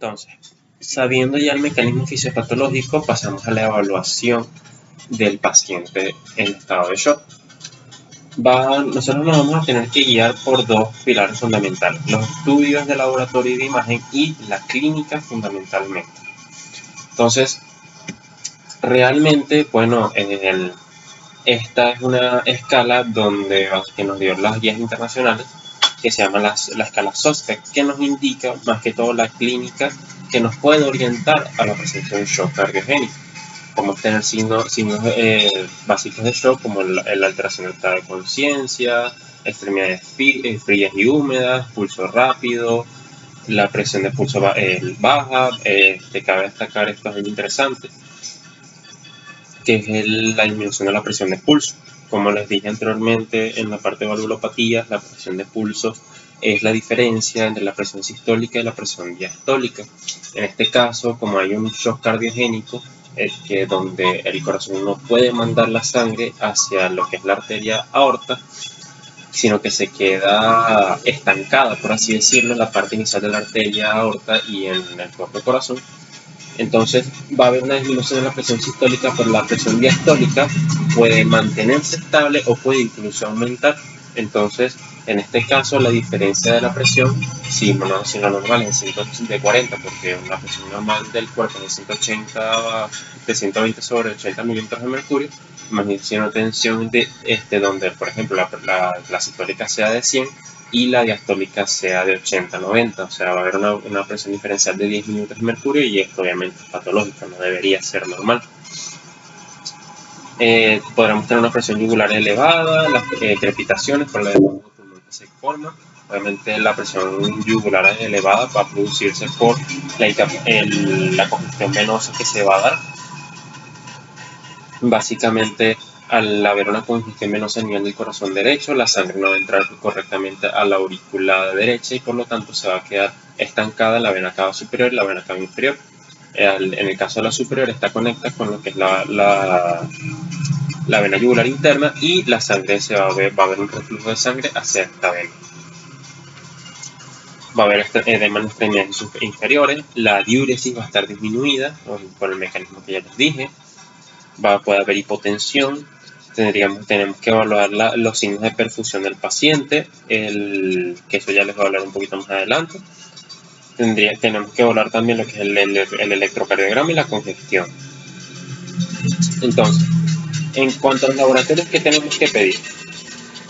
Entonces, sabiendo ya el mecanismo fisiopatológico, pasamos a la evaluación del paciente en estado de shock. Nosotros nos vamos a tener que guiar por dos pilares fundamentales: los estudios de laboratorio y de imagen y la clínica fundamentalmente. Entonces, realmente, bueno, esta es una escala que nos dio las guías internacionales, que se llama la escala SOSPEC, que nos indica más que todo la clínica que nos puede orientar a la presencia de un shock cardiogénico. Podemos tener signos básicos de shock, como la alteración del estado de conciencia, extremidades frías y húmedas, pulso rápido, la presión de pulso baja. Cabe destacar, esto es muy interesante, que es la disminución de la presión de pulso. Como les dije anteriormente, en la parte de valvulopatías, la presión de pulso es la diferencia entre la presión sistólica y la presión diastólica. En este caso, como hay un shock cardiogénico, donde el corazón no puede mandar la sangre hacia lo que es la arteria aorta, sino que se queda estancada, por así decirlo, en la parte inicial de la arteria aorta y en el propio corazón. Entonces va a haber una disminución de la presión sistólica, pero la presión diastólica puede mantenerse estable o puede incluso aumentar. Entonces, en este caso, la diferencia de la presión, si lo normal es de 40, porque la presión normal del cuerpo es de 120 sobre 80 milímetros de mercurio, imagínense una tensión donde, por ejemplo, la sistólica sea de 100 y la diastólica sea de 80-90, o sea, va a haber una presión diferencial de 10 milímetros de mercurio, y esto obviamente es patológico, no debería ser normal. Podremos tener una presión yugular elevada, las crepitaciones por la demanda de pulmón que se forma. Obviamente la presión yugular elevada va a producirse por la congestión venosa que se va a dar. Básicamente, al haber una congestión venosa a nivel del corazón derecho, la sangre no va a entrar correctamente a la aurícula derecha y por lo tanto se va a quedar estancada en la vena cava superior y la vena cava inferior. En el caso de la superior, está conectada con lo que es la vena yugular interna, y la sangre va a haber un reflujo de sangre hacia esta vena. Va a haber edema en extremidades inferiores, la diuresis va a estar disminuida por el mecanismo que ya les dije. Puede haber hipotensión. Tenemos que evaluar los signos de perfusión del paciente, que eso ya les voy a hablar un poquito más adelante. Tenemos que evaluar también lo que es el electrocardiograma y la congestión. Entonces, en cuanto a los laboratorios que tenemos que pedir,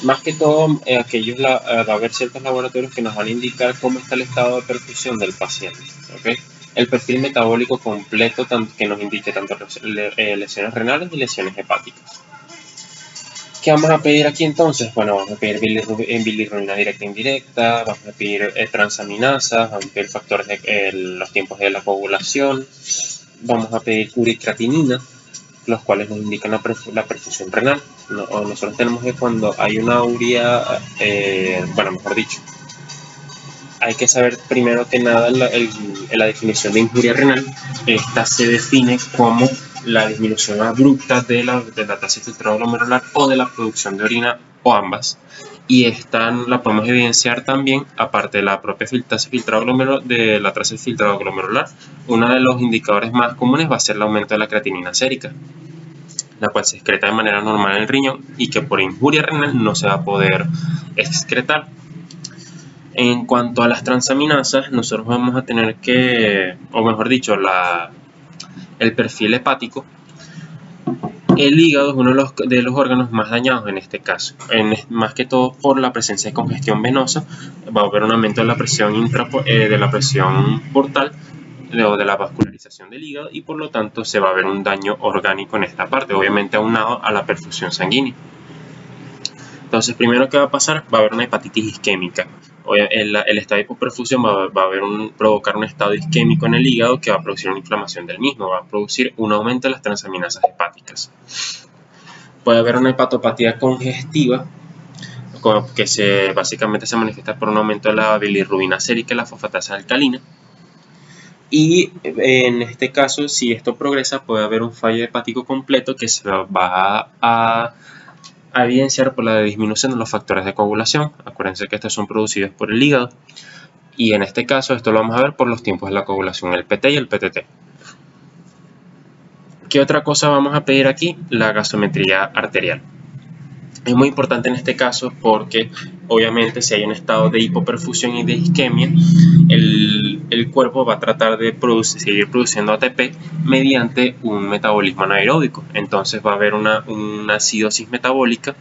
más que todo va a haber ciertos laboratorios que nos van a indicar cómo está el estado de perfusión del paciente, ¿okay? El perfil metabólico completo, que nos indique tanto lesiones renales y lesiones hepáticas. ¿Qué vamos a pedir aquí entonces? Bueno, vamos a pedir bilirrubina directa e indirecta, vamos a pedir transaminasas, vamos a pedir factores los tiempos de la coagulación, vamos a pedir uricreatinina, los cuales nos indican la perfusión renal. Nosotros tenemos que, cuando hay una urea, mejor dicho, hay que saber primero que nada la definición de injuria renal. Esta se define como la disminución abrupta de la tasa de filtrado glomerular o de la producción de orina, o ambas. Y esta la podemos evidenciar también, aparte de la propia tasa de filtrado glomerular, uno de los indicadores más comunes va a ser el aumento de la creatinina sérica, la cual se excreta de manera normal en el riñón y que por injuria renal no se va a poder excretar. En cuanto a las transaminasas, nosotros vamos a tener que, o mejor dicho, el perfil hepático. El hígado es uno de los órganos más dañados en este caso, más que todo por la presencia de congestión venosa. Va a haber un aumento de la presión portal o de la vascularización del hígado, y por lo tanto se va a ver un daño orgánico en esta parte, obviamente aunado a la perfusión sanguínea. Entonces, primero que va a pasar, va a haber una hepatitis isquémica. El estado de hipoperfusión va a provocar un estado isquémico en el hígado, que va a producir una inflamación del mismo, va a producir un aumento de las transaminasas hepáticas. Puede haber una hepatopatía congestiva, que básicamente se manifiesta por un aumento de la bilirrubina sérica y la fosfatasa alcalina. Y en este caso, si esto progresa, puede haber un fallo hepático completo, que se va a evidenciar por la disminución de los factores de coagulación. Acuérdense que estos son producidos por el hígado. Y en este caso esto lo vamos a ver por los tiempos de la coagulación, el PT y el PTT. ¿Qué otra cosa vamos a pedir aquí? La gasometría arterial. Es muy importante en este caso porque obviamente si hay un estado de hipoperfusión y de isquemia, el cuerpo va a tratar de seguir produciendo ATP mediante un metabolismo anaeróbico. Entonces va a haber una acidosis metabólica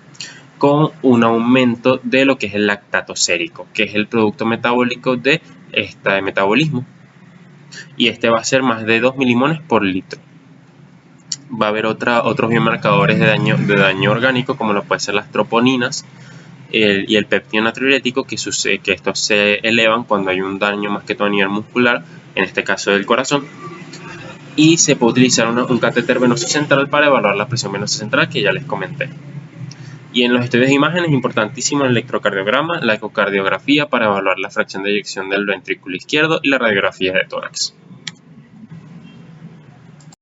con un aumento de lo que es el lactato sérico, que es el producto metabólico de este metabolismo. Y este va a ser más de 2 milimoles por litro. Va a haber otros biomarcadores de daño orgánico, como lo pueden ser las troponinas y el péptido natriurético, que estos se elevan cuando hay un daño más que todo a nivel muscular, en este caso del corazón. Y se puede utilizar un catéter venoso central para evaluar la presión venosa central, que ya les comenté. Y en los estudios de imagen es importantísimo el electrocardiograma, la ecocardiografía para evaluar la fracción de eyección del ventrículo izquierdo y la radiografía de tórax.